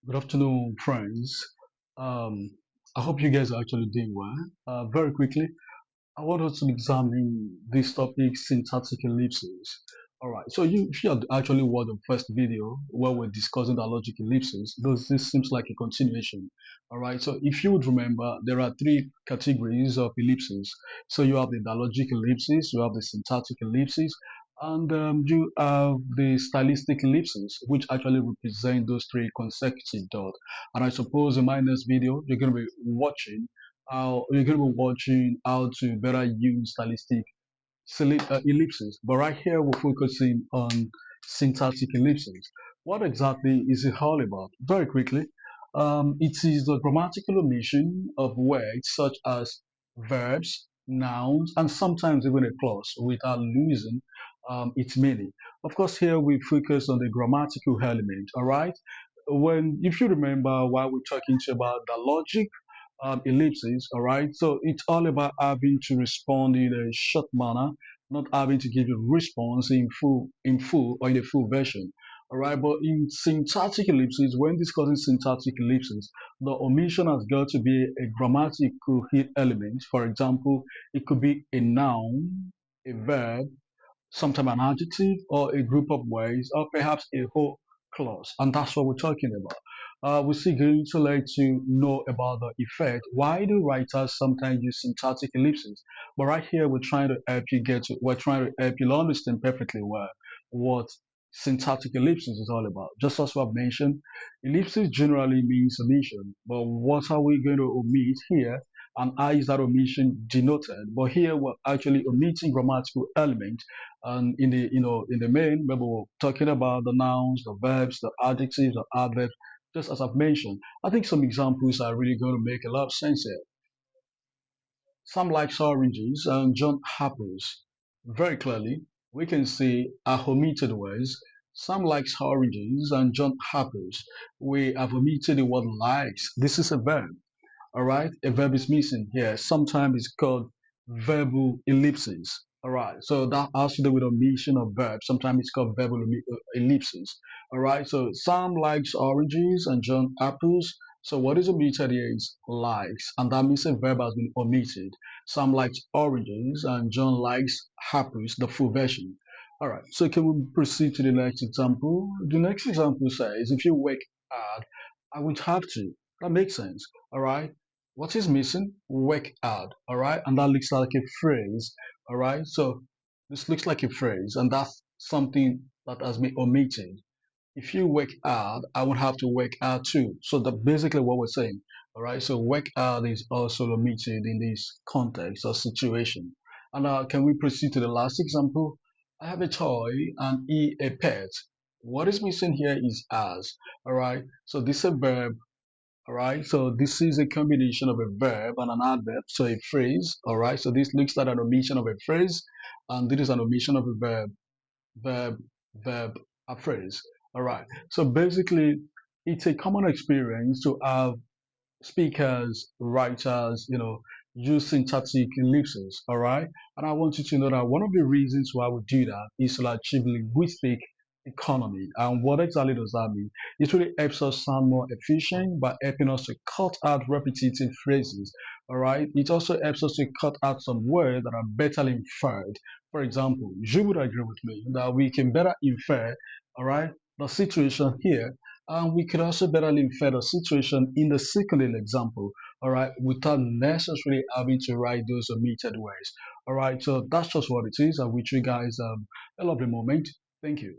Good afternoon, friends. Um, I hope you guys are actually doing well. Very quickly, I want us to examine this topic, syntactic ellipses. All right, so if you had actually watched the first video where we're discussing the logic ellipses, this seems like a continuation. All right, so if you would remember, there are three categories of ellipses. So you have the dialogic ellipses, you have the syntactic ellipses, and you have the stylistic ellipses, which actually represent those three consecutive dots. And I suppose in my next video, you're going to be watching how you're going to be watching how to better use stylistic ellipses. But right here, we're focusing on syntactic ellipses. What exactly is it all about? Very quickly, it is the grammatical omission of words such as verbs, nouns, and sometimes even a clause without losing its meaning. Of course, here we focus on the grammatical element. All right. If you remember, while we're talking about the logic ellipses, all right. So it's all about having to respond in a short manner, not having to give a response in full or in a full version. All right. But in syntactic ellipses, when discussing syntactic ellipses, the omission has got to be a grammatical element. For example, it could be a noun, a verb, sometimes an adjective or a group of words, or perhaps a whole clause. And that's what we're talking about. We're still going to let you know about the effect. Why do writers sometimes use syntactic ellipses? But right here, we're trying to help you understand perfectly well what syntactic ellipses is all about. Just as I've mentioned, ellipsis generally means omission. But what are we going to omit here? And how is that omission denoted? But here we're actually omitting grammatical elements and in the main, we were talking about the nouns, the verbs, the adjectives, the adverbs, just as I've mentioned. I think some examples are really going to make a lot of sense here. Some likes oranges and John apples. Very clearly, we can see are omitted words. Some likes oranges and John apples. We have omitted the word likes. This is a verb. All right, a verb is missing here. Sometimes it's called verbal ellipsis. All right, so that has to do with omission of verb. Sometimes it's called verbal ellipsis. All right, so Sam likes oranges and John apples. So what is omitted here is likes, and that means a verb has been omitted. Sam likes oranges and John likes apples, the full version. All right, so can we proceed to the next example? The next example says, if you work hard, I would have to. That makes sense. All right. What is missing? Work hard. All right. And that looks like a phrase. All right. So this looks like a phrase, and that's something that has been omitted. If you work hard, I would have to work hard too. So that's basically what we're saying. All right. So work hard is also omitted in this context or situation. And can we proceed to the last example? I have a toy and he a pet. What is missing here is as. All right. So this is a verb. All right, so this is a combination of a verb and an adverb, so a phrase. All right, so this looks like an omission of a phrase, and this is an omission of a verb, verb, a phrase. All right, so basically, it's a common experience to have speakers, writers, use syntactic ellipses. All right. And I want you to know that one of the reasons why we do that is to achieve linguistic economy. And what exactly does that mean? It really helps us sound more efficient by helping us to cut out repetitive phrases. All right. It also helps us to cut out some words that are better inferred. For example, you would agree with me that we can better infer, all right, the situation here, and we could also better infer the situation in the second example, all right, without necessarily having to write those omitted words. All right, so that's just what it is. I wish you guys a lovely moment. Thank you.